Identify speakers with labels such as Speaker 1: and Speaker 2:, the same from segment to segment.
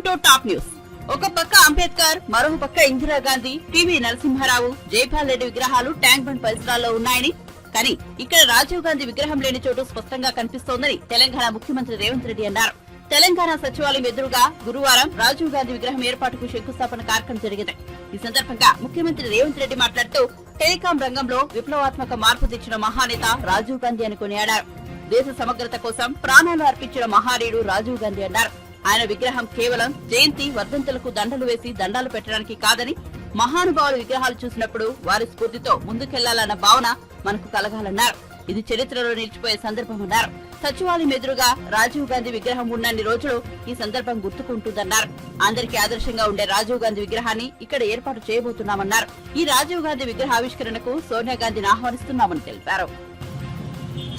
Speaker 1: To top news. ఒక పక్క అంబేద్కర్, మరో పక్క ఇందిరాగాంధీ, పివి నరసింహారావు, జైపాల్ రెడ్డి విగ్రహాలు ట్యాంక్ బండ్ పరిసరాల్లో ఉన్నాయని, కానీ ఇక్కడ రాజీవ్ గాంధీ విగ్రహం లేని చోటు స్పష్టంగా కనిపిస్తోందని తెలంగాణ ముఖ్యమంత్రి రేవంత్ రెడ్డి అన్నారు. తెలంగాణ సచివాలయం ఎదురుగా గురువారం రాజీవ్ గాంధీ విగ్రహం ఏర్పాటుకు శంకుస్థాపన కార్యక్రమం జరిగింది. ఈ సందర్భంగా ముఖ్యమంత్రి రేవంత్ రెడ్డి మాట్లాడుతూ టెలికాం రంగంలో విప్లవాత్మక మార్పు తెచ్చిన మహానేత రాజీవ్ గాంధీ అని కొనియాడారు. దేశ సమగ్రత కోసం ప్రాణాలు అర్పించిన మహానీయుడు రాజీవ్ గాంధీ అన్నారు. ఆయన విగ్రహం కేవలం జయంతి వర్ధంతులకు దండలు వేసి దండాలు పెట్టడానికి కాదని, మహానుభావుల విగ్రహాలు చూసినప్పుడు వారి స్ఫూర్తితో ముందుకెళ్లాలన్న భావన మనకు కలగాలన్నారు. ఇది చరిత్రలో నిలిచిపోయే సందర్భమన్నారు. సచివాలయం ఎదురుగా రాజీవ్ గాంధీ విగ్రహం ఉన్నన్ని రోజులు ఈ సందర్భం గుర్తుకుంటుందన్నారు. అందరికీ ఆదర్శంగా ఉండే రాజీవ్ గాంధీ విగ్రహాన్ని ఇక్కడ ఏర్పాటు చేయబోతున్నామన్నారు. ఈ రాజీవ్ గాంధీ విగ్రహ ఆవిష్కరణకు సోనియా గాంధీని ఆహ్వానిస్తున్నామని తెలిపారు.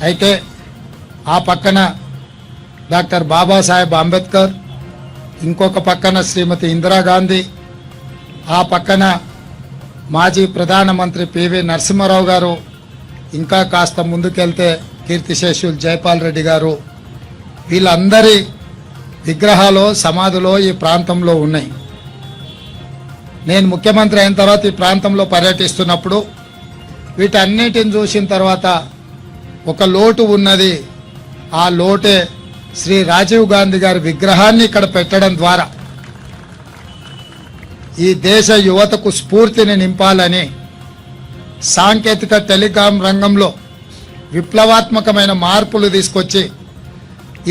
Speaker 2: అయితే ఆ పక్కన డాక్టర్ బాబాసాహెబ్ అంబేద్కర్, ఇంకొక పక్కన శ్రీమతి ఇందిరాగాంధీ, ఆ పక్కన మాజీ ప్రధానమంత్రి పివి నరసింహారావు గారు, ఇంకా కాస్త ముందుకెళ్తే కీర్తిశేషులు జైపాల్ రెడ్డి గారు, వీళ్ళందరి విగ్రహాలు సమాధులు ఈ ప్రాంతంలో ఉన్నాయి. నేను ముఖ్యమంత్రి అయిన తర్వాత ఈ ప్రాంతంలో పర్యటిస్తున్నప్పుడు వీటన్నిటిని చూసిన తర్వాత ఒక లోటు ఉన్నది. ఆ లోటే శ్రీ రాజీవ్ గాంధీ గారి విగ్రహాన్ని ఇక్కడ పెట్టడం ద్వారా ఈ దేశ యువతకు స్ఫూర్తిని నింపాలని, సాంకేతిక టెలికాం రంగంలో విప్లవాత్మకమైన మార్పులు తీసుకొచ్చి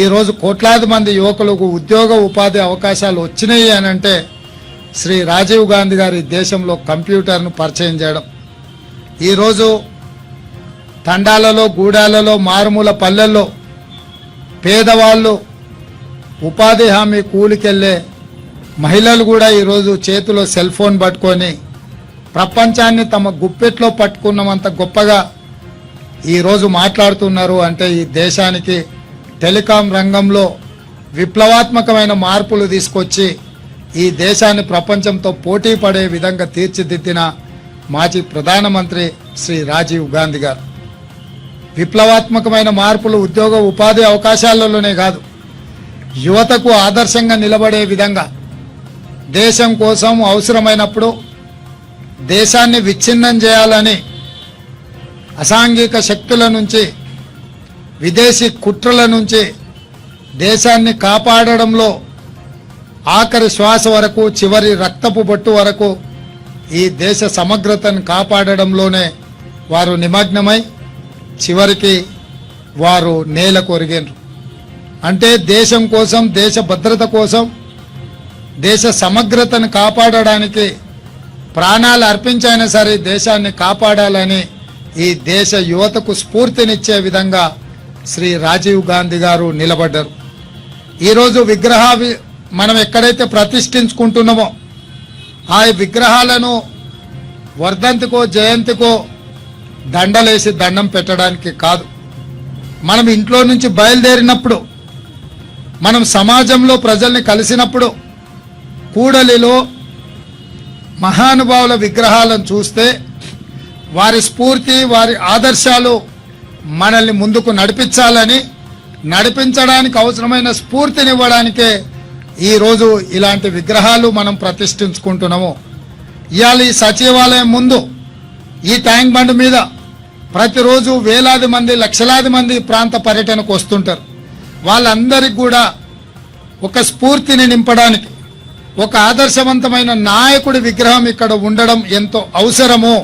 Speaker 2: ఈరోజు కోట్లాది మంది యువకులకు ఉద్యోగ ఉపాధి అవకాశాలు వచ్చినాయి అని అంటే శ్రీ రాజీవ్ గాంధీ గారి దేశంలో కంప్యూటర్ను పరిచయం చేయడం. ఈరోజు తండాలలో, గూడాలలో, మారుమూల పల్లెల్లో పేదవాళ్ళు, ఉపాధి హామీ కూలికెళ్లే మహిళలు కూడా ఈరోజు చేతిలో సెల్ ఫోన్ పట్టుకొని ప్రపంచాన్ని తమ గుప్పెట్లో పట్టుకున్నంత గొప్పగా ఈరోజు మాట్లాడుతున్నారు. అంటే ఈ దేశానికి టెలికాం రంగంలో విప్లవాత్మకమైన మార్పులు తీసుకొచ్చి ఈ దేశాన్ని ప్రపంచంతో పోటీ పడే విధంగా తీర్చిదిద్దిన మాజీ ప్రధానమంత్రి శ్రీ రాజీవ్ గాంధీ గారు. విప్లవాత్మకమైన మార్పులు ఉద్యోగ ఉపాధి అవకాశాలలోనే కాదు, యువతకు ఆదర్శంగా నిలబడే విధంగా దేశం కోసం అవసరమైనప్పుడు దేశాన్ని విచ్ఛిన్నం చేయాలని అసాంఘిక శక్తుల నుంచి, విదేశీ కుట్రల నుంచి దేశాన్ని కాపాడడంలో ఆఖరి శ్వాస వరకు, చివరి రక్తపు బొట్టు వరకు ఈ దేశ సమగ్రతను కాపాడడంలోనే వారు నిమగ్నమై చివరికి వారు నేల కొరిగారు. అంటే దేశం కోసం, దేశ భద్రత కోసం, దేశ సమగ్రతను కాపాడడానికి ప్రాణాలు అర్పించైనా సరే దేశాన్ని కాపాడాలని ఈ దేశ యువతకు స్ఫూర్తినిచ్చే విధంగా శ్రీ రాజీవ్ గాంధీ గారు నిలబడ్డారు. ఈరోజు మనం ఎక్కడైతే ప్రతిష్ఠించుకుంటున్నామో ఆ విగ్రహాలను వర్ధంతికో, జయంతికో దండలేసి దండం పెట్టడానికి కాదు. మనం ఇంట్లో నుంచి బయలుదేరినప్పుడు, మనం సమాజంలో ప్రజల్ని కలిసినప్పుడు కూడలిలో మహానుభావుల విగ్రహాలను చూస్తే వారి స్ఫూర్తి, వారి ఆదర్శాలు మనల్ని ముందుకు నడిపించడానికి అవసరమైన స్ఫూర్తినివ్వడానికే ఈరోజు ఇలాంటి విగ్రహాలు మనం ప్రతిష్ఠించుకుంటున్నాము. ఇవాళ ఈ సచివాలయం ముందు ఈ ట్యాంక్ బండ్ మీద ప్రతిరోజు వేలాది మంది, లక్షలాది మంది ప్రాంత పర్యటనకు వస్తుంటారు. వాళ్ళందరికీ కూడా ఒక స్ఫూర్తిని నింపడానికి ఒక ఆదర్శవంతమైన నాయకుడి విగ్రహం ఇక్కడ ఉండడం ఎంతో అవసరమో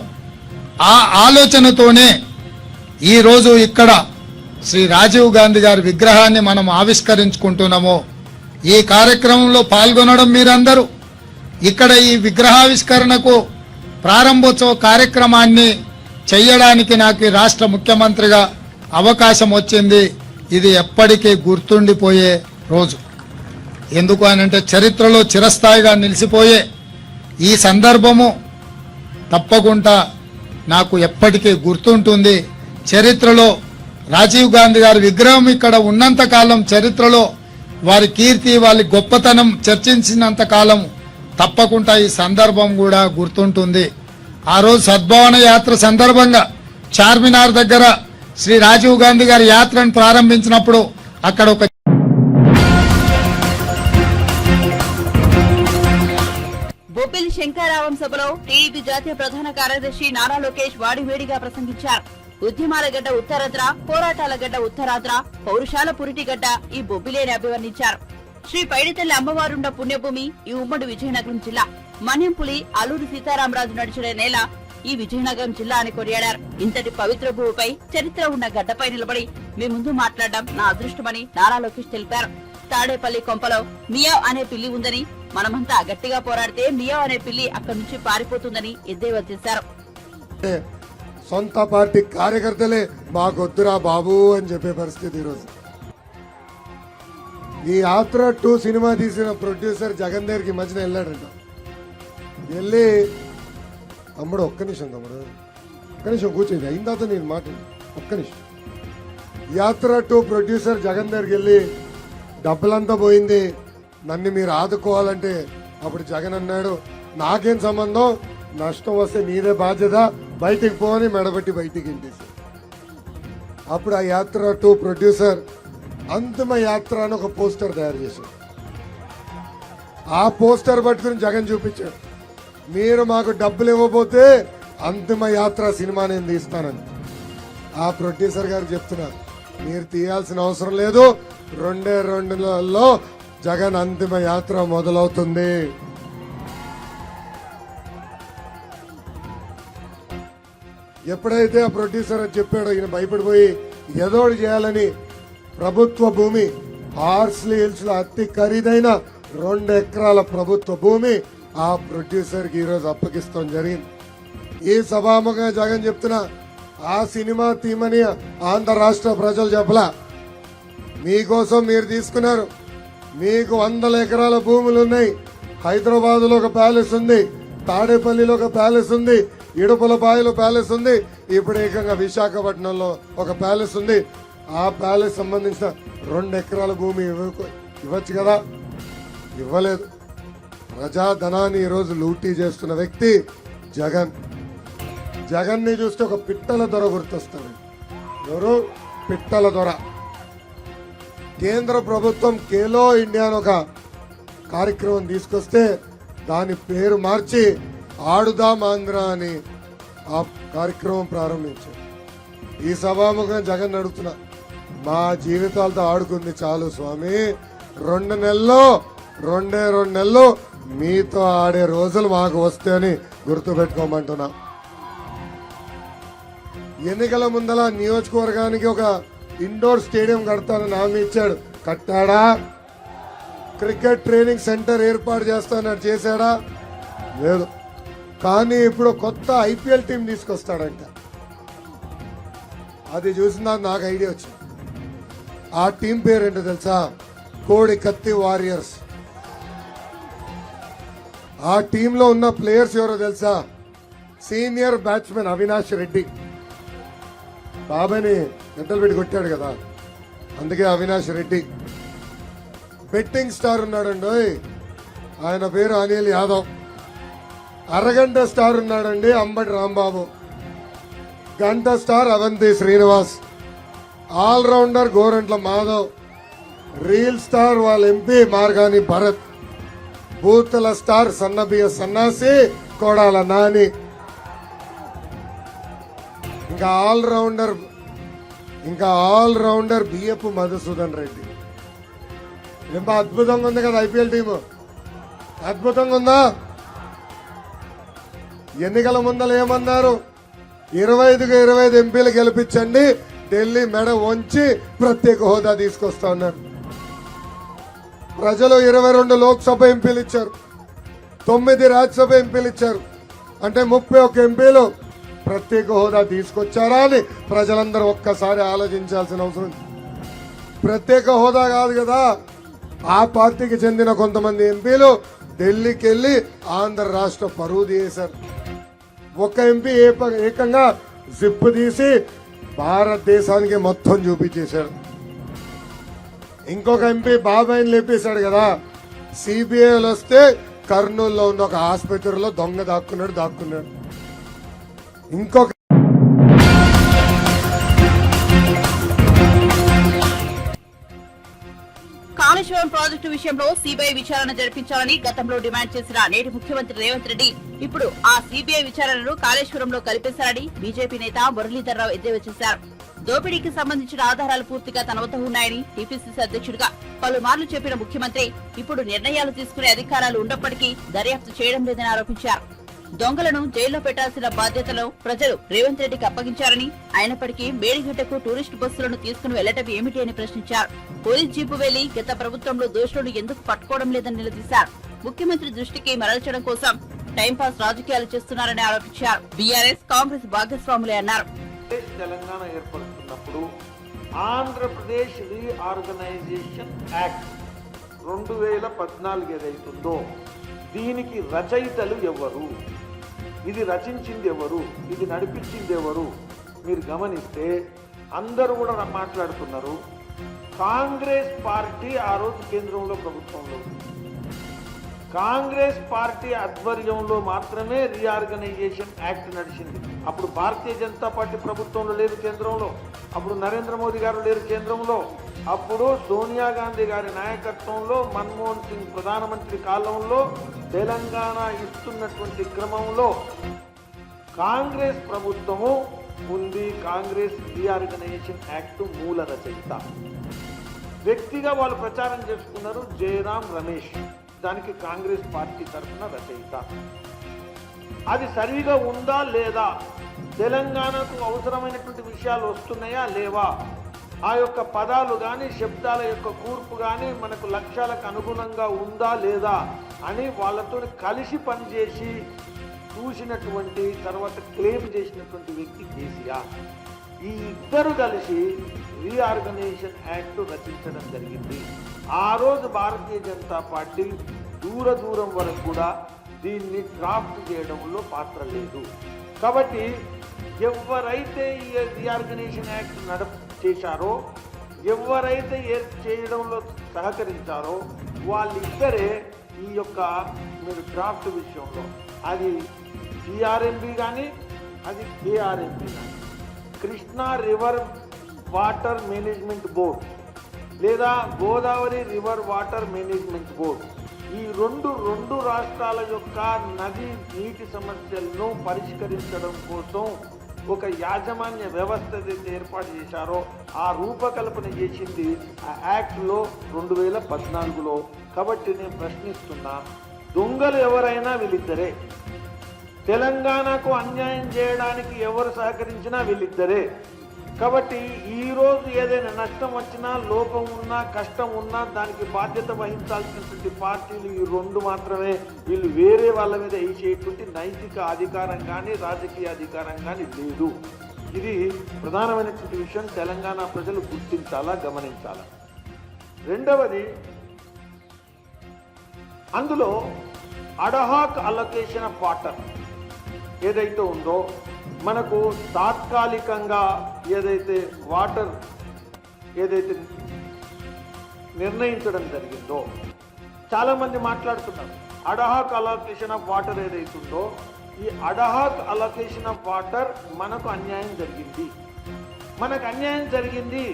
Speaker 2: ఆ ఆలోచనతోనే ఈరోజు ఇక్కడ శ్రీ రాజీవ్ గాంధీ గారి విగ్రహాన్ని మనం ఆవిష్కరించుకుంటున్నాము. ఈ కార్యక్రమంలో పాల్గొనడం మీరందరూ, ఇక్కడ ఈ విగ్రహావిష్కరణకు ప్రారంభోత్సవ కార్యక్రమాన్ని చేయడానికి నాకు రాష్ట్ర ముఖ్యమంత్రిగా అవకాశం వచ్చింది. ఇది ఎప్పటికీ గుర్తుండిపోయే రోజు. ఎందుకు అనంటే చరిత్రలో చిరస్థాయిగా నిలిచిపోయే ఈ సందర్భము తప్పకుండా నాకు ఎప్పటికీ గుర్తుంటుంది. చరిత్రలో రాజీవ్ గాంధీ గారి విగ్రహం ఇక్కడ ఉన్నంత కాలం, చరిత్రలో వారి కీర్తి, వారి గొప్పతనం చర్చించినంత కాలం తప్పకుండా ఈ సందర్భం కూడా గుర్తుంటుంది. ఆ రోజు సద్భావన యాత్ర సందర్భంగా చార్మినార్ దగ్గర శ్రీ రాజీవ్ గాంధీ గారి యాత్రను ప్రారంభించినప్పుడు అక్కడ ఒక
Speaker 1: బొబ్బిలి శంకరావం సభలో టీడీపీ జాతీయ ప్రధాన కార్యదర్శి నారా లోకేష్ వాడివేడిగా ప్రసంగించారు. ఉద్యమాల గడ్డ ఉత్తరాంధ్ర, పోరాటాల గడ్డ ఉత్తరాంధ్ర, పౌరుషాల పురిటి గడ్డ ఈ బొబ్బిలేని అభివర్ణించారు. శ్రీ పైడితల్లి అమ్మవారుండ పుణ్యభూమి ఈ ఉమ్మడి విజయనగరం జిల్లా. మన్యంపులి, అల్లూరి సీతారామరాజు నడిచిన నేల ఈ విజయనగరం జిల్లా అని కొనియాడారు. ఇంతటి పవిత్ర భూమిపై చరిత్ర ఉన్న గడ్డపై నిలబడి మీ ముందు మాట్లాడడం నా అదృష్టమని నారా లోకేష్ తెలిపారు. తాడేపల్లి కొంపలో మియావ్ అనే పిల్లి ఉందని, మనమంతా గట్టిగా పోరాడితే మియావ్ అనే పిల్లి అక్కడి నుంచి పారిపోతుందని ఎద్దేవా చేశారు.
Speaker 3: సొంత పార్టీ కార్యకర్తలే మాకొద్దురా బాబు అని చెప్పే పరిస్థితి ఈరోజు. ఈ యాత్ర 2 సినిమా తీసిన ప్రొడ్యూసర్ జగన్ దగ్గరికి మధ్యన వెళ్ళాడంట. వెళ్ళి తమ్ముడు ఒక్క నిమిషం కూర్చోండి, అయిన తర్వాత నేను మాట్లాడి ఒక్క నిమిషం. యాత్ర 2 ప్రొడ్యూసర్ జగన్ దగ్గరికి వెళ్ళి డబ్బులంతా పోయింది, నన్ను మీరు ఆదుకోవాలంటే అప్పుడు జగన్ అన్నాడు, నాకేం సంబంధం, నష్టం వస్తే నీదే బాధ్యత, బయటికి పోని మెడబెట్టి బయటికి ఇంటేసి. అప్పుడు ఆ యాత్ర 2 ప్రొడ్యూసర్ అంతిమ యాత్ర అని ఒక పోస్టర్ తయారు చేశాడు. ఆ పోస్టర్ పట్టుకుని జగన్ చూపించాడు, మీరు మాకు డబ్బులు ఇవ్వబోతే అంతిమ యాత్ర సినిమా నేను తీస్తానని. ఆ ప్రొడ్యూసర్ గారు చెప్తున్నా, మీరు తీయాల్సిన అవసరం లేదు, 2 నెలల్లో జగన్ అంతిమ యాత్ర మొదలవుతుంది. ఎప్పుడైతే ఆ ప్రొడ్యూసర్ చెప్పాడో ఈయన భయపడిపోయి ఎదోడు చేయాలని ప్రభుత్వ భూమి హార్స్లీ హిల్స్ లో అతి ఖరీదైన 2 ఎకరాల ప్రభుత్వ భూమి ఆ ప్రొడ్యూసర్ కి ఈరోజు అప్పగిస్తాం జరిగింది. ఈ సభాముఖంగా జగన్ చెప్తున్నా, ఆ సినిమా తీమని ఆంధ్ర రాష్ట్ర ప్రజలు చెప్పలా, మీకోసం మీరు తీసుకున్నారు. మీకు 100 ఎకరాల భూములు ఉన్నాయి. హైదరాబాద్ లో ఒక ప్యాలెస్ ఉంది, తాడేపల్లిలో ఒక ప్యాలెస్ ఉంది, ఇడుపులపాయలో ప్యాలెస్ ఉంది, ఇప్పుడు ఏకంగా విశాఖపట్నంలో ఒక ప్యాలెస్ ఉంది. ఆ ప్యాలెస్ సంబంధించిన 2 ఎకరాల భూమి ఇవ్వచ్చు కదా, ఇవ్వలేదు. ప్రజాధనాన్ని ఈరోజు లూటీ చేస్తున్న వ్యక్తి జగన్. జగన్ ని చూస్తే ఒక పిట్టల దొర గుర్తొస్తాడు. ఎవరు? పిట్టల దొర. కేంద్ర ప్రభుత్వం ఖేలో ఇండియా అని ఒక కార్యక్రమం తీసుకొస్తే దాని పేరు మార్చి ఆడుదాం ఆంధ్ర అని ఆ కార్యక్రమం ప్రారంభించారు. ఈ సభాముఖం జగన్ అడుగుతున్నా, మా జీవితాలతో ఆడుకుంది చాలు స్వామి, 2 నెలల్లో మీతో ఆడే రోజులు మాకు వస్తే అని గుర్తుపెట్టుకోమంటున్నా. ఎన్నికల ముందల నియోజకవర్గానికి ఒక ఇండోర్ స్టేడియం కడతానని హామీ ఇచ్చాడు, కట్టాడా? క్రికెట్ ట్రైనింగ్ సెంటర్ ఏర్పాటు చేస్తానని చేశాడా? లేదు. కానీ ఇప్పుడు కొత్త ఐపీఎల్ టీం తీసుకొస్తాడంట. అది చూసిన నాకు ఐడియా వచ్చింది. ఆ టీం పేరేంటో తెలుసా? కోడి కత్తి వారియర్స్. ఆ టీంలో ఉన్న ప్లేయర్స్ ఎవరో తెలుసా? Senior batsmen Avinash Reddy. బాబాని గంటలు పెట్టి కొట్టాడు కదా, అందుకే అవినాష్ రెడ్డి. బెట్టింగ్ స్టార్ ఉన్నాడండి, ఆయన పేరు అనిల్ యాదవ్. అరగంట స్టార్ ఉన్నాడండి, అంబటి రాంబాబు. గంట star Avanthi Srinivas. Allrounder Gorantla Madhav. Reel star వాళ్ళ ఎంపీ మార్గాని భరత్. బూతల స్టార్ సన్నబియ్య సన్నాసి కోడాల నాని. ఇంకా ఆల్రౌండర్ బియ్యపు మధుసూదన్ రెడ్డి. ఎంత అద్భుతంగా ఉంది కదా ఐపీఎల్ టీము, అద్భుతంగా ఉందా? ఎన్నికల ముందర ఏమన్నారు? 25కి 25 ఎంపీలు గెలిపించండి, ఢిల్లీ మెడ వంచి ప్రత్యేక హోదా తీసుకొస్తా ఉన్నారు. ప్రజలు 22 లోక్సభ ఎంపీలు ఇచ్చారు, 9 రాజ్యసభ ఎంపీలు ఇచ్చారు, అంటే 31 ఎంపీలు ప్రత్యేక హోదా తీసుకొచ్చారా అని ప్రజలందరూ ఒక్కసారి ఆలోచించాల్సిన అవసరం. ప్రత్యేక హోదా కాదు కదా, ఆ పార్టీకి చెందిన కొంతమంది ఎంపీలు ఢిల్లీకి వెళ్లి ఆంధ్ర రాష్ట్ర పరువు తీశారు. ఒక ఎంపీ ఏకంగా జిప్ తీసి భారతదేశానికి మొత్తం చూపించేశాడు. ఇంకొక ఎంపీ బాబాయిని లేపేశాడు కదా. సిబిఐలు వస్తే కర్నూలులో ఉన్న ఒక ఆసుపత్రిలో దొంగ దాక్కున్నాడు. ఇంకొక
Speaker 1: కాళేశ్వరం ప్రాజెక్టు విషయంలో సిబిఐ విచారణ జరిపించాలని గతంలో డిమాండ్ చేసిన నేటి ముఖ్యమంత్రి రేవంత్ రెడ్డి ఇప్పుడు ఆ సిబిఐ విచారణను కాళేశ్వరంలో కలిపేశారని బీజేపీ నేత మురళీధర్ రావు ఎద్దేవా చేశారు. దోపిడీకి సంబంధించిన ఆధారాలు పూర్తిగా తన వద్ద ఉన్నాయని టీపీసీసీ అధ్యక్షుడిగా పలుమార్లు చెప్పిన ముఖ్యమంత్రి ఇప్పుడు నిర్ణయాలు తీసుకునే అధికారాలు ఉన్నప్పటికీ దర్యాప్తు చేయడం లేదని ఆరోపించారు. దొంగలను జైల్లో పెట్టాల్సిన బాధ్యతను ప్రజలు రేవంత్ రెడ్డికి అప్పగించారని, అయినప్పటికీ మేడిగడ్డకు టూరిస్టు బస్సులను తీసుకుని వెళ్లటం ఏమిటి అని ప్రశ్నించారు. పోలీస్ జీపు వెళ్లి గత ప్రభుత్వంలో దోషులను ఎందుకు పట్టుకోవడం లేదని నిలదీశారు. ముఖ్యమంత్రి దృష్టికి మరల్చడం కోసం టైంపాస్ రాజకీయాలు చేస్తున్నారని ఆరోపించారు. బీఆర్ఎస్ కాంగ్రెస్ భాగస్వాములే అన్నారు.
Speaker 4: తెలంగాణ ఏర్పడుతున్నప్పుడు ఆంధ్రప్రదేశ్ రీఆర్గనైజేషన్ యాక్ట్ 2014 ఏదైతుందో దీనికి రచయితలు ఎవరు, ఇది రచించింది ఎవరు, ఇది నడిపించింది ఎవరు, మీరు గమనిస్తే అందరూ కూడా మాట్లాడుతున్నారు. కాంగ్రెస్ పార్టీ ఆ రోజు కేంద్రంలో ప్రభుత్వంలో ఉంది. కాంగ్రెస్ పార్టీ ఆధ్వర్యంలో మాత్రమే రీఆర్గనైజేషన్ యాక్ట్ నడిచింది. అప్పుడు భారతీయ జనతా పార్టీ ప్రభుత్వంలో లేదు కేంద్రంలో, అప్పుడు నరేంద్ర మోదీ గారు లేరు కేంద్రంలో, అప్పుడు సోనియా గాంధీ గారి నాయకత్వంలో మన్మోహన్ సింగ్ ప్రధానమంత్రి కాలంలో తెలంగాణ ఇస్తున్నటువంటి క్రమంలో కాంగ్రెస్ ప్రభుత్వము ఉంది. కాంగ్రెస్ రీఆర్గనైజేషన్ యాక్ట్ మూల రచయిత. వ్యక్తిగా వాళ్ళు ప్రచారం చేసుకున్నారు జయరాం రమేష్, దానికి కాంగ్రెస్ పార్టీ తరఫున రచయిత. అది సరిగా ఉందా లేదా, తెలంగాణకు అవసరమైనటువంటి విషయాలు వస్తున్నాయా లేవా, ఆ యొక్క పదాలు కానీ శబ్దాల యొక్క కూర్పు కానీ మనకు లక్ష్యాలకు అనుగుణంగా ఉందా లేదా అని వాళ్ళతో కలిసి పనిచేసి చూసినటువంటి తర్వాత క్లెయిమ్ చేసినటువంటి వ్యక్తి కేసీఆర్. ఈ ఇద్దరు కలిసి రీఆర్గనైజేషన్ యాక్ట్ రచించడం జరిగింది. ఆ రోజు భారతీయ జనతా పార్టీ దూరం వరకు కూడా దీన్ని డ్రాఫ్ట్ చేయడంలో పాత్ర లేదు. కాబట్టి ఎవరైతే ఈ రీఆర్గనైజేషన్ యాక్ట్ చేశారో, ఎవరైతే చేయడంలో సహకరించారో వాళ్ళిద్దరే ఈ యొక్క మీరు డ్రాఫ్ట్ విషయంలో అది సిఆర్ఎంబి కానీ అది కేఆర్ఎంబి కానీ, Krishna river water management board లేదా Godavari river water management board, ఈ రెండు రాష్ట్రాల యొక్క నది నీటి సమస్యలను పరిష్కరించడం కోసం ఒక యాజమాన్య వ్యవస్థ ఏదైతే ఏర్పాటు చేశారో ఆ రూపకల్పన చేసింది ఆ యాక్ట్లో 2014లో. కాబట్టి నేను ప్రశ్నిస్తున్నా, దొంగలు ఎవరైనా వీళ్ళిద్దరే, తెలంగాణకు అన్యాయం చేయడానికి ఎవరు సహకరించినా వీళ్ళిద్దరే. కాబట్టి ఈరోజు ఏదైనా నష్టం వచ్చినా, లోపం ఉన్నా, కష్టం ఉన్నా దానికి బాధ్యత వహించాల్సినటువంటి పార్టీలు ఈ రెండు మాత్రమే. వీళ్ళు వేరే వాళ్ళ మీద వేసేటువంటి నైతిక అధికారం కానీ రాజకీయ అధికారం కానీ లేదు. ఇది ప్రధానమైనటువంటి విషయం. తెలంగాణ ప్రజలు గుర్తించాలా, గమనించాలా. రెండవది, అందులో అడహాక్ అలొకేషన్ ఆఫ్ వాటర్ ఏదైతే ఉందో, మనకు తాత్కాలికంగా ఏదైతే వాటర్ ఏదైతే నిర్ణయించడం జరిగిందో, చాలామంది మాట్లాడుతున్నారు అడహాక్ అలొకేషన్ ఆఫ్ వాటర్ ఏదైతే ఉందో, ఈ అడహాక్ అలొకేషన్ ఆఫ్ వాటర్ మనకు అన్యాయం జరిగింది. మనకు అన్యాయం జరిగింది.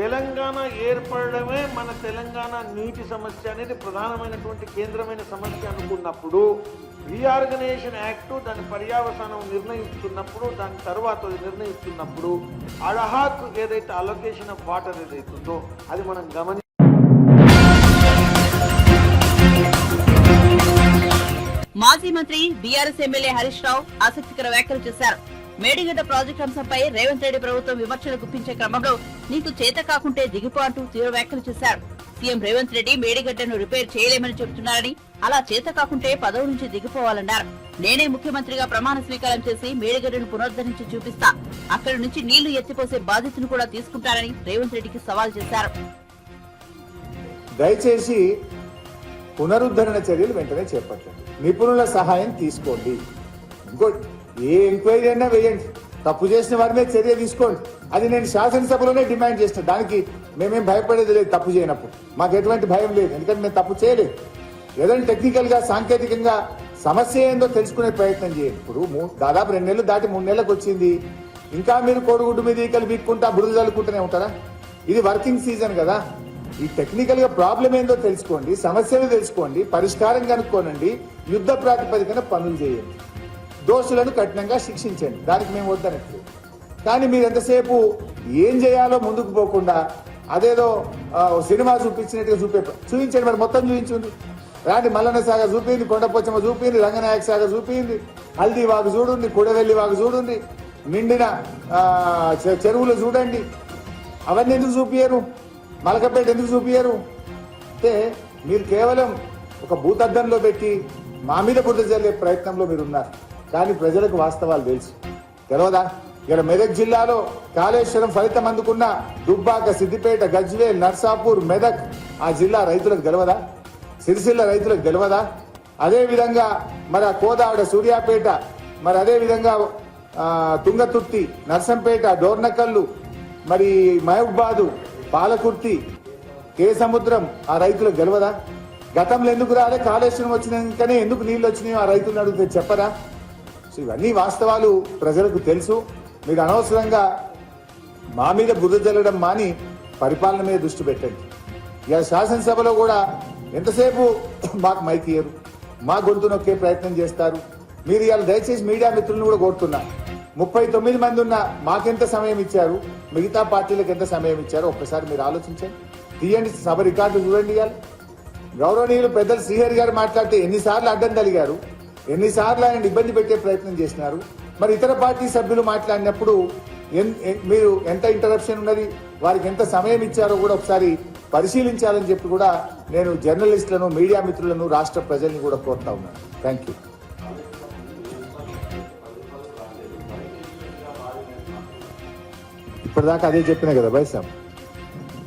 Speaker 4: తెలంగాణ ఏర్పడమే మన తెలంగాణ నీటి సమస్య అనేది ప్రధానమైనటువంటి కేంద్రమైన సమస్య అనుకున్నప్పుడు, రీఆర్గనైజేషన్ యాక్ట్ దాని పర్యావసానం నిర్ణయిస్తున్నప్పుడు, దాని తర్వాత నిర్ణయిస్తున్నప్పుడు అడహాక్ ఏదైతే అలొకేషన్ ఆఫ్ వాటర్ ఏదైతుందో అది మనం గమని.
Speaker 1: మాజీ మంత్రి బీఆర్ఎస్ ఎమ్మెల్యే హరీష్ రావు ఆసక్తికర వ్యాఖ్యలు చేశారు. మేడిగడ్డ ప్రాజెక్టు అంశంపై రేవంత్ రెడ్డి ప్రభుత్వం విమర్శలు గుప్పించే క్రమంలో నీకు చేత కాకుంటే దిగిపో అంటూ తీవ్ర వ్యాఖ్యలు చేశారు. సీఎం రేవంత్ రెడ్డి మేడిగడ్డను రిపేర్ చేయలేమని చెబుతున్నారని, అలా చేత కాకుంటే పదవి నుంచి దిగిపోవాలన్నారు. నేనే ముఖ్యమంత్రిగా ప్రమాణ స్వీకారం చేసి మేడిగడ్డను పునరుద్ధరించి చూపిస్తా, అక్కడి నుంచి నీళ్లు ఎత్తిపోసే బాధ్యతను కూడా తీసుకుంటారని రేవంత్ రెడ్డికి సవాల్ చేశారు.
Speaker 5: దయచేసి పునరుద్ధరణ చర్యలు వెంటనే చేపట్టండి, నిపుణుల సహాయం తీసుకోండి. ఇంకోటి, ఏ ఎంక్వైరీ అయినా వేయండి, తప్పు చేసిన వారి మీద చర్య తీసుకోండి. అది నేను శాసనసభలోనే డిమాండ్ చేస్తాను. దానికి మేమేం భయపడేది లేదు. తప్పు చేయనప్పుడు మాకు ఎటువంటి భయం లేదు, ఎందుకంటే మేము తప్పు చేయలేదు. ఏదైనా టెక్నికల్ గా సాంకేతికంగా సమస్య ఏందో తెలుసుకునే ప్రయత్నం చేయండి. ఇప్పుడు దాదాపు 2 నెలలు దాటి 3 నెలలకు వచ్చింది, ఇంకా మీరు కోడిగుడ్డు మీద ఈకలు బీక్కుంటా బురద చల్లుకుంటూనే ఉంటారా? ఇది వర్కింగ్ సీజన్ కదా. ఈ టెక్నికల్ గా ప్రాబ్లం ఏందో తెలుసుకోండి, సమస్యలు తెలుసుకోండి, పరిష్కారం కనుక్కోనండి, యుద్ధ ప్రాతిపదికన పనులు చేయండి, దోషులను కఠినంగా శిక్షించండి. దానికి మేము వద్దనట్లేదు. కానీ మీరు ఎంతసేపు ఏం చేయాలో ముందుకు పోకుండా అదేదో సినిమా చూపించినట్టుగా చూపించండి. మరి మొత్తం చూపించండి. రాండి, మల్లన్న సాగ చూపింది, కొండపోచమ్మ చూపింది, రంగనాయక సాగ చూపింది, హల్దీ వాగు చూడండి, కుడవెల్లి వాగు చూడండి, నిండిన చెరువులు చూడండి. అవన్నీ ఎందుకు చూపించరు? మలకపేట ఎందుకు చూపించరు? అంటే మీరు కేవలం ఒక భూతద్దంలో పెట్టి మా మీద బుద్ధ జల్లే ప్రయత్నంలో మీరు ఉన్నారు. కానీ ప్రజలకు వాస్తవాలు తెలుసు. తెలవదా? ఇలా మెదక్ జిల్లాలో కాళేశ్వరం ఫలితం అందుకున్న దుబ్బాక, సిద్దిపేట, గజ్వేల్, నర్సాపూర్, మెదక్ ఆ జిల్లా రైతులకు తెలవదా? సిరిసిల్ల రైతులకు తెలవదా? అదే విధంగా మరి ఆ కోదాడ, సూర్యాపేట, మరి అదే విధంగా తుంగతుర్తి, నర్సంపేట, డోర్నకల్లు, మరి మహబూబాదు, పాలకుర్తి, కేసముద్రం ఆ రైతులకు తెలవదా? గతంలో ఎందుకు రాలే? కాళేశ్వరం వచ్చినాకనే ఎందుకు నీళ్ళు వచ్చినాయో ఆ రైతులను అడిగితే చెప్పరా? సో ఇవన్నీ వాస్తవాలు ప్రజలకు తెలుసు. మీరు అనవసరంగా మా మీద బురద జల్లడం మాని పరిపాలన మీద దృష్టి పెట్టండి. ఇక శాసనసభలో కూడా ఎంతసేపు మాకు మైక్ ఇయ్యరు, మా గొంతు నొక్కే ప్రయత్నం చేస్తారు. మీరు ఇవాళ దయచేసి మీడియా మిత్రులను కూడా కోరుతున్నా, 39 మంది ఉన్న మాకెంత సమయం ఇచ్చారు, మిగతా పార్టీలకు ఎంత సమయం ఇచ్చారో ఒక్కసారి మీరు ఆలోచించండి. తీయండి, సభ రికార్డు చూడండి. ఇవాళ గౌరవనీయులు పెద్దలు శ్రీహరి గారు మాట్లాడితే ఎన్నిసార్లు అడ్డం తలిగారు, ఎన్నిసార్లు ఆయన ఇబ్బంది పెట్టే ప్రయత్నం చేసినారు. మరి ఇతర పార్టీ సభ్యులు మాట్లాడినప్పుడు మీరు ఎంత ఇంటరప్షన్ ఉన్నది, వారికి ఎంత సమయం ఇచ్చారో కూడా ఒకసారి పరిశీలించాలని చెప్పి కూడా నేను జర్నలిస్టులను, మీడియా మిత్రులను, రాష్ట్ర ప్రజల్ని కూడా కోరుతా ఉన్నాను. Thank you. ఇప్పటిదాకా అదే చెప్పినా కదా బైసాబ్.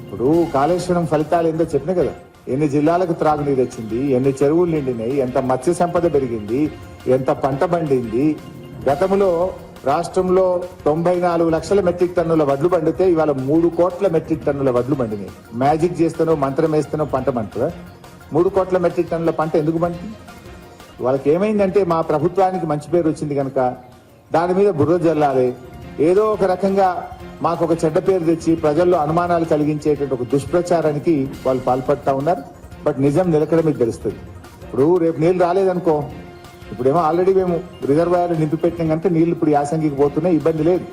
Speaker 5: ఇప్పుడు కాళేశ్వరం ఫలితాలు ఏందో చెప్పినా కదా. ఎన్ని జిల్లాలకు త్రాగునీరు వచ్చింది, ఎన్ని చెరువులు నిండినాయి, ఎంత మత్స్య సంపద పెరిగింది, ఎంత పంట పండింది. గతంలో రాష్ట్రంలో 94 లక్షల మెట్రిక్ టన్నుల వడ్లు పండితే ఇవాళ 3 కోట్ల మెట్రిక్ టన్నుల వడ్లు పండినాయి. మ్యాజిక్ చేస్తానో మంత్రం వేస్తానో పంట పండుతుందా? 3 కోట్ల మెట్రిక్ టన్నుల పంట ఎందుకు పండుతుంది? వాళ్ళకి ఏమైందంటే మా ప్రభుత్వానికి మంచి పేరు వచ్చింది కనుక దాని మీద బుర్ర జల్లాలి, ఏదో ఒక రకంగా మాకు ఒక చెడ్డ పేరు తెచ్చి ప్రజల్లో అనుమానాలు కలిగించేటువంటి ఒక దుష్ప్రచారానికి వాళ్ళు పాల్పడతా ఉన్నారు. బట్ నిజం నిలకడ మీకు తెలుస్తుంది. ఇప్పుడు రేపు నీళ్ళు రాలేదనుకో, ఇప్పుడేమో ఆల్రెడీ మేము రిజర్వాయర్లు నింపి పెట్టినాం కనుక నీళ్లు ఇప్పుడు యాసంగికి పోతున్నాయి, ఇబ్బంది లేదు.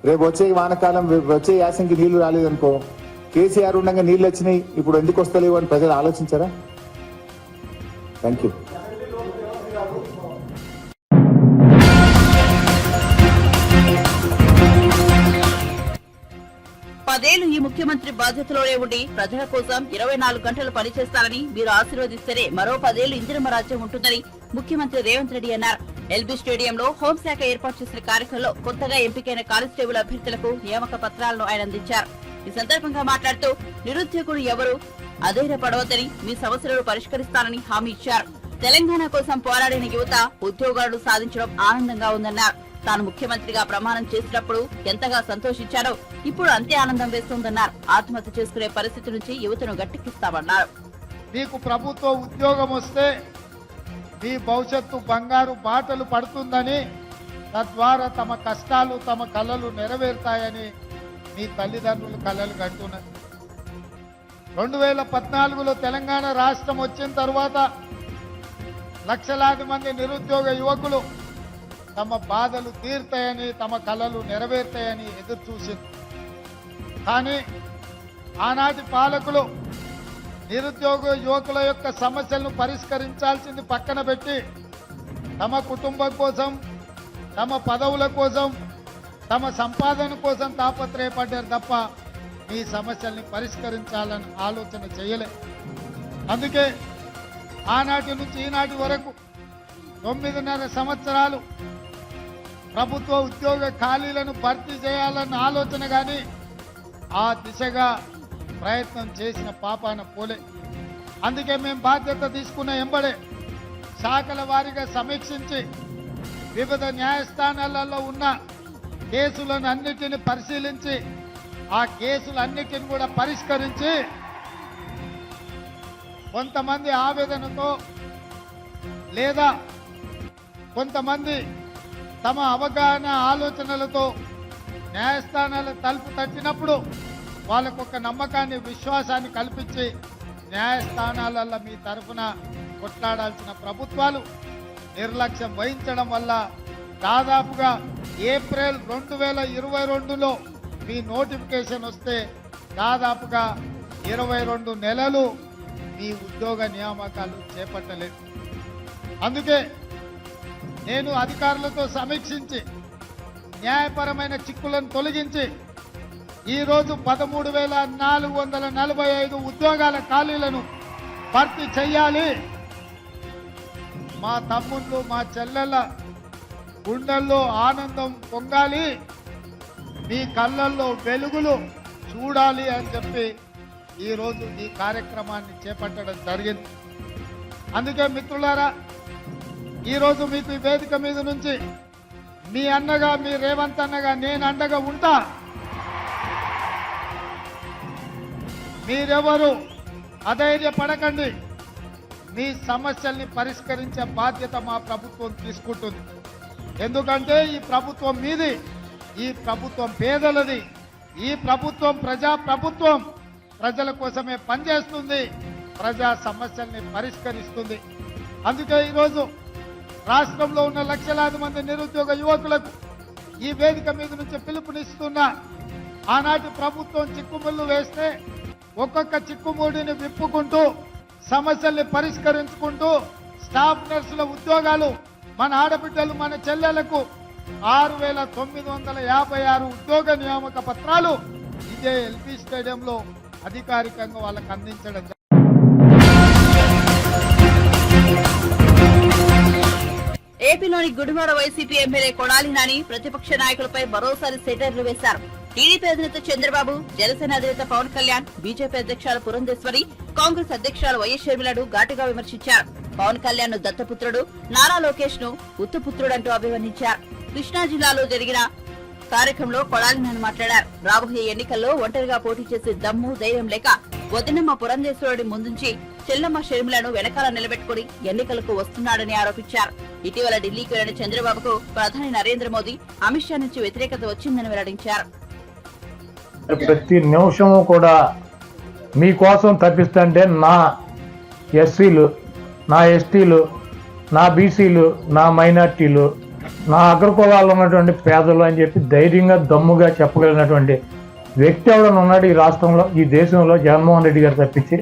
Speaker 5: రేపు వచ్చే వానకాలం, వచ్చే యాసంగి నీళ్లు రాలేదనుకో, కేసీఆర్ ఉండగా నీళ్లు వచ్చినాయి ఇప్పుడు ఎందుకు వస్తలేవు అని ప్రజలు ఆలోచించారా? Thank you.
Speaker 1: పదేళ్లు ఈ ముఖ్యమంత్రి బాధ్యతలోనే ఉండి ప్రజల కోసం 24 గంటలు పనిచేస్తారని మీరు ఆశీర్వదిస్తేనే మరో 10 ఏళ్లు ఇందిరమ్మ రాజ్యం ఉంటుందని ముఖ్యమంత్రి రేవంత్ రెడ్డి అన్నారు. ఎల్బీ స్టేడియంలో హోంశాఖ ఏర్పాటు చేసిన కార్యక్రమంలో కొత్తగా ఎంపికైన కానిస్టేబుల్ అభ్యర్థులకు నియామక పత్రాలను ఆయన అందించారు. ఈ సందర్భంగా మాట్లాడుతూ నిరుద్యోగులు ఎవరు అధైర్యపడవద్దని, మీ సమస్యలను పరిష్కరిస్తానని హామీ ఇచ్చారు. తెలంగాణ కోసం పోరాడిన యువత ఉద్యోగాలను సాధించడం ఆనందంగా ఉందన్నారు. తాను ముఖ్యమంత్రిగా ప్రమాణం చేసినప్పుడు ఎంతగా సంతోషించారో ఇప్పుడు అంతే ఆనందం వేస్తోందన్నారు. ఆత్మహత్య చేసుకునే పరిస్థితి నుంచి యువతను గట్టెక్కిస్తామన్నారు.
Speaker 2: మీకు ప్రభుత్వ ఉద్యోగం వస్తే మీ భవిష్యత్తు బంగారు బాటలు పడుతుందని, తద్వారా తమ కష్టాలు, తమ కలలు నెరవేరుతాయని మీ తల్లిదండ్రులు కలలు కంటున్నారు. 2014లో తెలంగాణ రాష్ట్రం వచ్చిన తర్వాత లక్షలాది మంది నిరుద్యోగ యువకులు తమ బాధలు తీరుతాయని, తమ కలలు నెరవేరుతాయని ఎదురు చూసింది. కానీ ఆనాటి పాలకులు నిరుద్యోగ యువకుల యొక్క సమస్యలను పరిష్కరించాల్సింది పక్కన పెట్టి తమ కుటుంబం కోసం, తమ పదవుల కోసం, తమ సంపాదన కోసం తాపత్రయపడ్డారు తప్ప మీ సమస్యల్ని పరిష్కరించాలని ఆలోచన చేయలే. అందుకే ఆనాటి నుంచి ఈనాటి వరకు 9.5 సంవత్సరాలు ప్రభుత్వ ఉద్యోగ ఖాళీలను భర్తీ చేయాలన్న ఆలోచన కానీ ఆ దిశగా ప్రయత్నం చేసిన పాపాన పోలే. అందుకే మేము బాధ్యత తీసుకున్న ఎంబడే శాఖల వారీగా సమీక్షించి వివిధ న్యాయస్థానాలలో ఉన్న కేసులను అన్నిటిని పరిశీలించి ఆ కేసులన్నిటిని కూడా పరిష్కరించి కొంతమంది ఆవేదనతో లేదా కొంతమంది తమ అవగాహన ఆలోచనలతో న్యాయస్థానాల తలుపు తట్టినప్పుడు వాళ్ళకు ఒక నమ్మకాన్ని విశ్వాసాన్ని కల్పించి న్యాయస్థానాలలో మీ తరఫున కొట్లాడాల్సిన ప్రభుత్వాలు నిర్లక్ష్యం వహించడం వల్ల దాదాపుగా ఏప్రిల్ 2022లో మీ నోటిఫికేషన్ వస్తే దాదాపుగా 22 నెలలు మీ ఉద్యోగ నియామకాలు చేపట్టలేదు. అందుకే నేను అధికారులతో సమీక్షించి న్యాయపరమైన చిక్కులను తొలగించి ఈరోజు 13,445 ఉద్యోగాల ఖాళీలను భర్తీ చెయ్యాలి. మా తమ్ముళ్ళు మా చెల్లెళ్ళ గుండెల్లో ఆనందం పొంగాలి, మీ కళ్ళల్లో వెలుగులు చూడాలి అని చెప్పి ఈరోజు ఈ కార్యక్రమాన్ని చేపట్టడం జరిగింది. అందుకే మిత్రులారా, ఈరోజు మీకు ఈ వేదిక మీద నుంచి మీ అన్నగా, మీ రేవంత్ అన్నగా నేను అండగా ఉంటా. మీరెవరు అధైర్యపడకండి. మీ సమస్యల్ని పరిష్కరించే బాధ్యత మా ప్రభుత్వం తీసుకుంటుంది. ఎందుకంటే ఈ ప్రభుత్వం మీది, ఈ ప్రభుత్వం పేదలది, ఈ ప్రభుత్వం ప్రజా ప్రభుత్వం, ప్రజల కోసమే పనిచేస్తుంది, ప్రజా సమస్యల్ని పరిష్కరిస్తుంది. అందుకే ఈరోజు రాష్ట్రంలో ఉన్న లక్షలాది మంది నిరుద్యోగ యువకులకు ఈ వేదిక మీద నుంచి పిలుపునిస్తున్నా. ఆనాటి ప్రభుత్వం చిక్కుముళ్ళు వేస్తే ఒక్కొక్క చిక్కుముడిని విప్పుకుంటూ సమస్యల్ని పరిష్కరించుకుంటూ స్టాఫ్ నర్సుల ఉద్యోగాలు మన ఆడబిడ్డలు మన చెల్లెలకు 6,956 ఉద్యోగ నియామక పత్రాలు ఇదే ఎల్పీ స్టేడియంలో అధికారికంగా వాళ్ళకు అందించడం.
Speaker 1: ఏపీలోని గుడివాడ వైసీపీ ఎమ్మెల్యే కొడాలి నాని ప్రతిపక్ష నాయకులపై మరోసారి సెటైర్లు వేశారు. టీడీపీ అధినేత చంద్రబాబు, జనసేన అధినేత పవన్ కళ్యాణ్, బీజేపీ అధ్యక్షురాలు పురంధేశ్వరి, కాంగ్రెస్ అధ్యక్షురాలు వైఎస్ షర్మిలను ఘాటుగా విమర్శించారు. పవన్ కళ్యాణ్ ను దత్తపుత్రుడు, నారా లోకేష్ ను ఉత్తుపుత్రుడంటూ అభివర్ణించారు. కృష్ణా జిల్లాలో జరిగిన కార్యక్రమంలో కొడాలి నాని మాట్లాడారు. రాబోయే ఎన్నికల్లో ఒంటరిగా పోటీ చేసే దమ్ము, ధైర్యం లేక వదినమ్మ పురంధేశ్వరుడి ముందుంచి చెల్లమ్మ షర్మిలను వెనకాల నిలబెట్టుకుని ఎన్నికలకు వస్తున్నాడని ఆరోపించారు. ఇటీవల ఢిల్లీకి వెళ్లిన చంద్రబాబుకు ప్రధాని నరేంద్ర మోదీ, అమిత్ షా నుంచి వ్యతిరేకత వచ్చిందని వెల్లడించారు.
Speaker 6: ప్రతి నిమిషము కూడా మీకోసం తప్పిస్తుంటే నా ఎస్సీలు, నా ఎస్టీలు, నా బీసీలు, నా మైనార్టీలు, నా అగ్రకులాల్లో ఉన్నటువంటి పేదలు అని చెప్పి ధైర్యంగా దమ్ముగా చెప్పగలిగినటువంటి వ్యక్తి ఎవడన్నా ఉన్నాడు ఈ రాష్ట్రంలో, ఈ దేశంలో? జగన్మోహన్ రెడ్డి గారు తప్పించి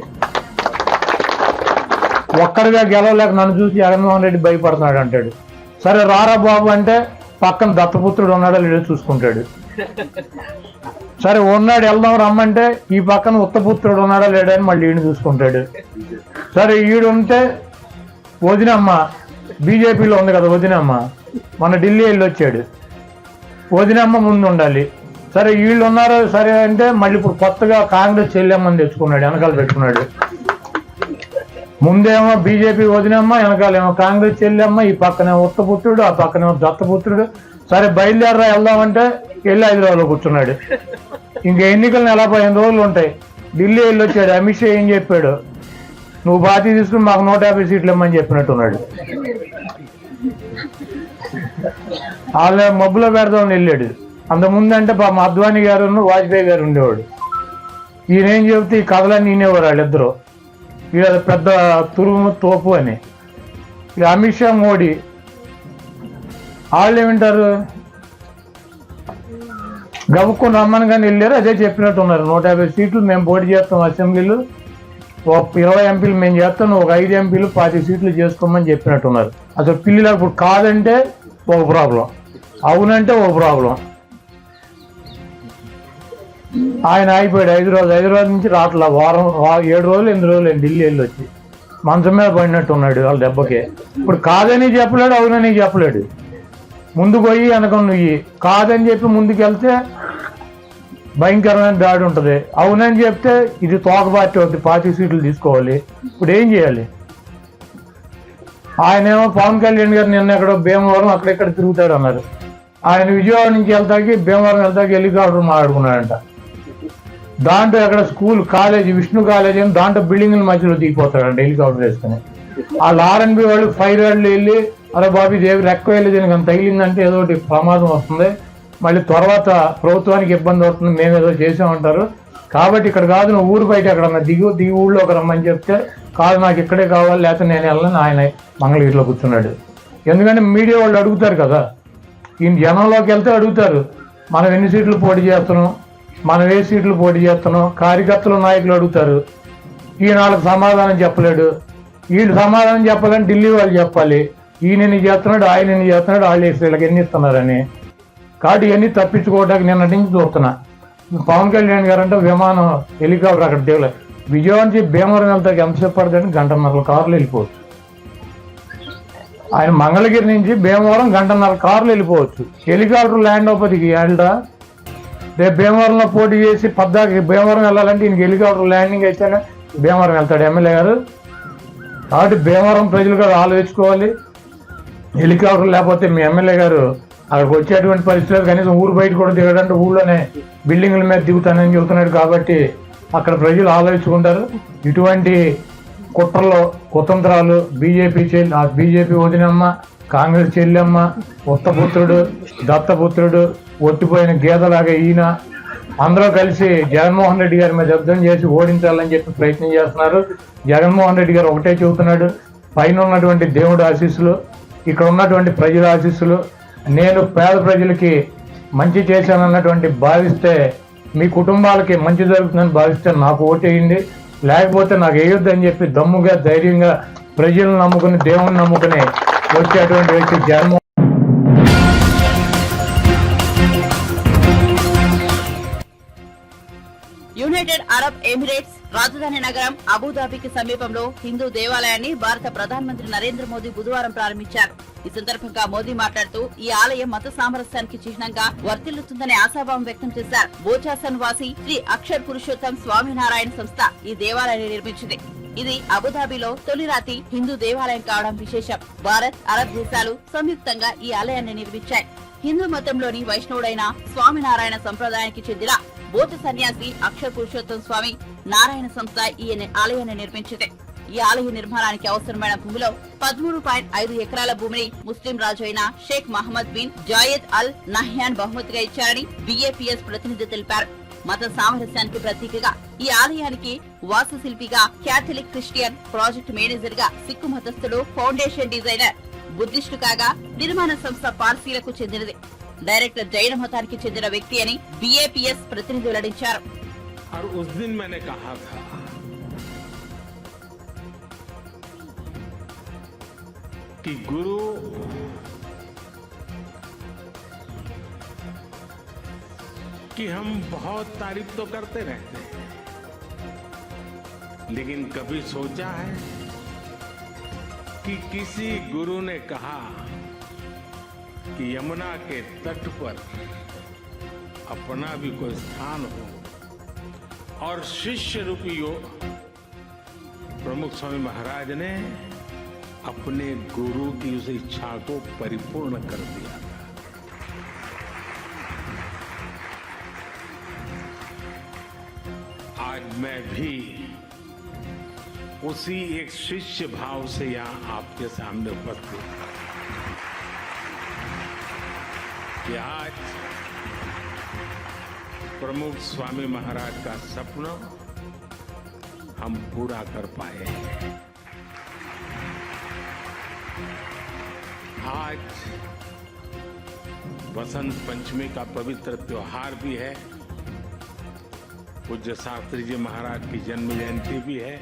Speaker 6: ఒక్కడిగా గెలవలేక నన్ను చూసి జగన్మోహన్ రెడ్డి భయపడుతున్నాడు అంటాడు. సరే రారా బాబు అంటే పక్కన దత్తపుత్రుడు ఉన్నాడో లేడో చూసుకుంటాడు. సరే ఉన్నాడు వెళ్దాం రమ్మంటే ఈ పక్కన ఉత్తపుత్రుడు ఉన్నాడా లేడా అని మళ్ళీ ఈయన చూసుకుంటాడు. సరే ఈడు ఉంటే వదినమ్మ బీజేపీలో ఉంది కదా, వదినమ్మ మన ఢిల్లీ వెళ్ళి వచ్చాడు, వదినమ్మ ముందు ఉండాలి. సరే వీళ్ళు ఉన్నారు సరే అంటే మళ్ళీ ఇప్పుడు కొత్తగా కాంగ్రెస్ చెల్లెమ్మని తెచ్చుకున్నాడు, వెనకాల పెట్టుకున్నాడు. ముందేమో బీజేపీ వదినమ్మ, వెనకాలేమో కాంగ్రెస్ చెల్లెమ్మ, ఈ పక్కనేమో ఉత్తపుత్రుడు, ఆ పక్కనేమో దత్తపుత్రుడు. సరే బయలుదేరరా వెళ్దామంటే వెళ్ళి హైదరాబాద్లో కూర్చున్నాడు. ఇంకా ఎన్నికలు 15 రోజులు ఉంటాయి. ఢిల్లీ వెళ్ళి వచ్చాడు. అమిత్ షా ఏం చెప్పాడు? నువ్వు బాధ్యత తీసుకుని మాకు 150 సీట్లు ఇమ్మని చెప్పినట్టున్నాడు. వాళ్ళ మబ్బులో పెడదామని వెళ్ళాడు. అంతకుముందు అంటే మా అద్వానీ గారు, వాజ్పేయి గారు ఉండేవాడు. ఈయనేం చెబితే ఈ కథలన్నీ ఈనేవారు వాళ్ళిద్దరూ. ఇక పెద్ద తురుము తోపు అని. ఇక అమిత్ షా, మోడీ వాళ్ళు ఏమింటారు, గబుక్కుని రమ్మని కానీ వెళ్ళారు. అదే చెప్పినట్టున్నారు, 150 సీట్లు మేము పోటీ చేస్తాం అసెంబ్లీలు, ఒక 20 ఎంపీలు మేము చేస్తాం, ఒక 5 ఎంపీలు 40 సీట్లు చేసుకోమని చెప్పినట్టున్నారు. అసలు పిల్లలకు ఇప్పుడు కాదంటే ఒక ప్రాబ్లం, అవునంటే ఒక ప్రాబ్లం. ఆయన అయిపోయాడు. హైదరాబాద్ నుంచి రాట్లా 7 రోజులు 8 రోజులు ఢిల్లీ వెళ్ళి వచ్చి మంచం మీద పడినట్టు ఉన్నాడు వాళ్ళ దెబ్బకే. ఇప్పుడు కాదని చెప్పలేడు, అవునని చెప్పలేడు. ముందుకు పోయి వెనక నువ్వు కాదని చెప్పి ముందుకు వెళ్తే భయంకరమైన దాడి ఉంటుంది, అవునని చెప్తే ఇది తోక పార్టీ అవుతుంది, 40 సీట్లు తీసుకోవాలి. ఇప్పుడు ఏం చేయాలి? ఆయనేమో పవన్ కళ్యాణ్ గారు నిన్న ఎక్కడో భీమవరం అక్కడెక్కడ తిరుగుతాడు అన్నారు. ఆయన విజయవాడ నుంచి వెళ్తాకి భీమవరం వెళ్తాకి హెలికాప్టర్ మాట్లాడుకున్నాడంట. దాంట్లో ఎక్కడ స్కూల్ కాలేజీ, విష్ణు కాలేజీ అని దాంట్లో బిల్డింగ్ల మధ్యలో దిగిపోతాడంట హెలికాప్టర్ వేసుకుని. వాళ్ళు ఆర్ఎన్బి వాళ్ళు ఫైర్ వాళ్ళు వెళ్ళి అరే బాబు ఇదేవి రెక్క వెళ్ళి దీనికి అంత తగిలిందంటే ఏదో ఒకటి ప్రమాదం వస్తుంది, మళ్ళీ తర్వాత ప్రభుత్వానికి ఇబ్బంది అవుతుంది, మేము ఏదో చేసామంటారు, కాబట్టి ఇక్కడ కాదు, నువ్వు ఊరు బయట ఎక్కడన్నా దిగి ఊళ్ళోకి రమ్మని చెప్తే కాదు నాకు ఇక్కడే కావాలి, లేకపోతే నేను వెళ్ళను, ఆయన మంగళగిరిలో కూర్చున్నాడు. ఎందుకంటే మీడియా వాళ్ళు అడుగుతారు కదా, ఈయన జనంలోకి వెళ్తే అడుగుతారు మనం ఎన్ని సీట్లు పోటీ చేస్తున్నాం, మనం ఏ సీట్లు పోటీ చేస్తున్నాం, కార్యకర్తలు నాయకులు అడుగుతారు. ఈయన వాళ్ళకి సమాధానం చెప్పలేడు, వీళ్ళు సమాధానం చెప్పాలని ఢిల్లీ వాళ్ళు చెప్పాలి, ఈయన ఎన్ని చేస్తున్నాడు, ఆయన ఎన్ని చేస్తున్నాడు, వాళ్ళు వీళ్ళకి ఎన్ని ఇస్తున్నారని. కాబట్టి ఇవన్నీ తప్పించుకోవడానికి నిన్నటి నుంచి చూస్తున్నా. పవన్ కళ్యాణ్ గారు అంటే విమానం హెలికాప్టర్ అక్కడ దిగలేదు, విజయవాడ నుంచి భీమవరం వెళ్తాకి ఎంతసేపు పడుతుంది, 1.5 కార్లు వెళ్ళిపోవచ్చు. ఆయన మంగళగిరి నుంచి భీమవరం 1.5 కార్లు వెళ్ళిపోవచ్చు. హెలికాప్టర్ ల్యాండ్ అవుతుంది ఏళ్ళ రేపు భీమవరంలో పోటీ చేసి పద్దాకి భీమవరం వెళ్ళాలంటే ఈయనకి హెలికాప్టర్ ల్యాండింగ్ అయితేనే భీమవరం వెళ్తాడు ఎమ్మెల్యే గారు. కాబట్టి భీమవరం ప్రజలు కూడా ఆలోచించుకోవాలి. హెలికాప్టర్ లేకపోతే మీ ఎమ్మెల్యే గారు అక్కడికి వచ్చేటువంటి పరిస్థితులు, కనీసం ఊరు బయట కూడా దిగడంటే ఊళ్ళోనే బిల్డింగ్ల మీద దిగుతానని చెబుతున్నాడు. కాబట్టి అక్కడ ప్రజలు ఆలోచించుకుంటారు. ఇటువంటి కుట్రలో కుతంత్రాలు బీజేపీ వదినమ్మ, కాంగ్రెస్ చెల్లెమ్మ, ఉత్తపుత్రుడు, దత్తపుత్రుడు, ఒట్టిపోయిన గీతలాగా ఈయన అందరూ కలిసి జగన్మోహన్ రెడ్డి గారి మీద యుద్ధం చేసి ఓడించాలని చెప్పి ప్రయత్నం చేస్తున్నారు. జగన్మోహన్ రెడ్డి గారు ఒకటే చెబుతున్నాడు, పైన ఉన్నటువంటి దేవుడు ఆశీస్సులు, ఇక్కడ ఉన్నటువంటి ప్రజల ఆశీస్సులు, నేను పేద ప్రజలకి మంచి చేశానన్నటువంటి భావిస్తే, మీ కుటుంబాలకి మంచి జరుగుతుందని భావిస్తే నాకు ఓటేయండి, లేకపోతే నాకు వేయొద్దని చెప్పి దమ్ముగా ధైర్యంగా ప్రజలను నమ్ముకుని దేవుని నమ్ముకుని వచ్చేటువంటి వ్యక్తి జగన్మోహన్.
Speaker 1: యునైటెడ్ అరబ్ ఎమిరేట్స్ రాజధాని నగరం అబుదాబికి సమీపంలో హిందూ దేవాలయాన్ని భారత ప్రధానమంత్రి నరేంద్ర మోదీ బుధవారం ప్రారంభించారు. ఈ సందర్భంగా మోదీ మాట్లాడుతూ ఈ ఆలయం మత సామరస్యానికి చిహ్నంగా వర్తిల్లుతుందని ఆశాభావం వ్యక్తం చేశారు. బోచాసన్ వాసి శ్రీ అక్షర్ పురుషోత్తం స్వామినారాయణ సంస్థ ఈ దేవాలయాన్ని నిర్మించింది. ఇది అబుదాబిలో తొలి రాతి హిందూ దేవాలయం కావడం విశేషం. భారత్, అరబ్ దేశాలు సంయుక్తంగా ఈ ఆలయాన్ని నిర్మించాయి. హిందూ మతంలోని వైష్ణవుడైన స్వామినారాయణ సంప్రదాయానికి చెందిన బౌద్ధ సన్యాసి అక్షర్ పురుషోత్తం స్వామి నారాయణ సంస్థ ఈ ఆలయాన్ని నిర్మించింది. ఈ ఆలయ నిర్మాణానికి అవసరమైన భూమిలో 13.5 ఎకరాల భూమిని ముస్లిం రాజు అయిన Sheikh Mohamed bin Zayed Al Nahyan బహుమతిగా ఇచ్చారని బీఏపీఎస్ ప్రతినిధి తెలిపారు. మత సామరస్యానికి ప్రతీకగా ఈ ఆలయానికి వాస్తుశిల్పిగా క్యాథలిక్ క్రిస్టియన్, ప్రాజెక్ట్ మేనేజర్ గా సిక్కు మతస్థుడు, ఫౌండేషన్ డిజైనర్ బుద్ధిస్టు కాగా నిర్మాణ సంస్థ పార్సీలకు చెందినది. డైరెక్టర్ జైన మతానికి చెందిన వ్యక్తి అని బీఏపీఎస్ ప్రతినిధి వెల్లడించారు.
Speaker 7: और उस दिन मैंने कहा था कि गुरु की हम बहुत तारीफ तो करते रहते हैं, लेकिन कभी सोचा है कि किसी गुरु ने कहा कि यमुना के तट पर अपना भी कोई स्थान हो और शिष्य रूपी प्रमुख स्वामी महाराज ने अपने गुरु की उस इच्छा को परिपूर्ण कर दिया था। आज मैं भी उसी एक शिष्य भाव से यहाँ आपके सामने उपस्थित हूं कि आज प्रमुख स्वामी महाराज का सपना हम पूरा कर पाए। आज वसंत पंचमी का पवित्र त्योहार भी है, पूज्य शास्त्री जी महाराज की जन्म जयंती भी है।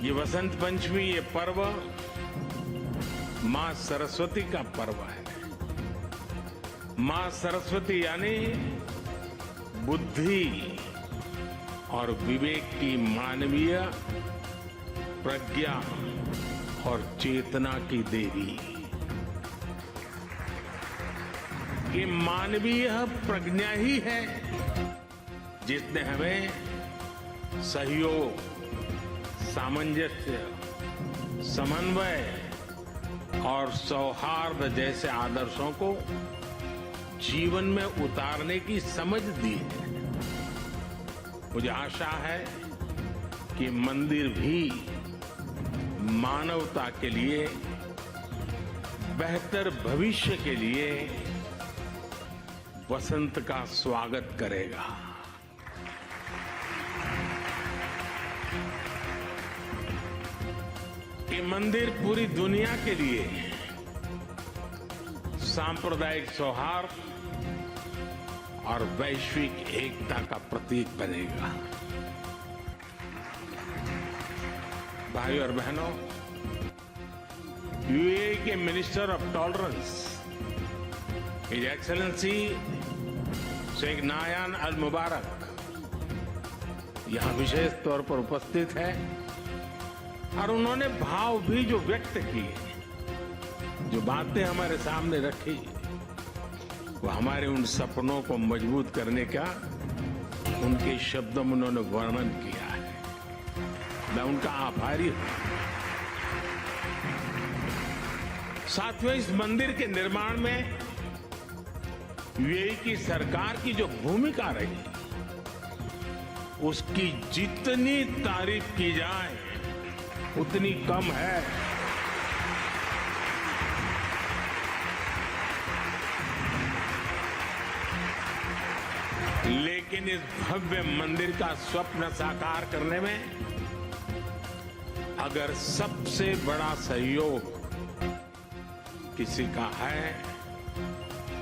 Speaker 7: ये वसंत पंचमी, ये पर्व मां सरस्वती का पर्व है। मां सरस्वती यानी बुद्धि और विवेक की मानवीय प्रज्ञा और चेतना की देवी। ये मानवीय प्रज्ञा ही है जिसने हमें सहयोग, सामंजस्य, समन्वय और सौहार्द जैसे आदर्शों को जीवन में उतारने की समझ दी है। मुझे आशा है कि मंदिर भी मानवता के लिए, बेहतर भविष्य के लिए वसंत का स्वागत करेगा। ये मंदिर पूरी दुनिया के लिए सांप्रदायिक सौहार्द और वैश्विक एकता का प्रतीक बनेगा। भाइयों और बहनों, यूएई के minister of tolerance his excellency Sheikh Nahyan Al Mubarak यहां विशेष तौर पर उपस्थित है और उन्होंने भाव भी जो व्यक्त किए, जो बातें हमारे सामने रखी, वो हमारे उन सपनों को मजबूत करने का उनके शब्दों में उन्होंने वर्णन किया है। मैं उनका आभारी हूं। साथियों, इस मंदिर के निर्माण में यूएई की सरकार की जो भूमिका रही, उसकी जितनी तारीफ की जाए उतनी कम है। लेकिन इस भव्य मंदिर का स्वप्न साकार करने में अगर सबसे बड़ा सहयोग किसी का है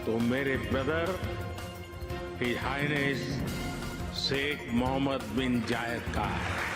Speaker 7: तो मेरे brother his highness Sheikh Mohammed bin Zayed का है।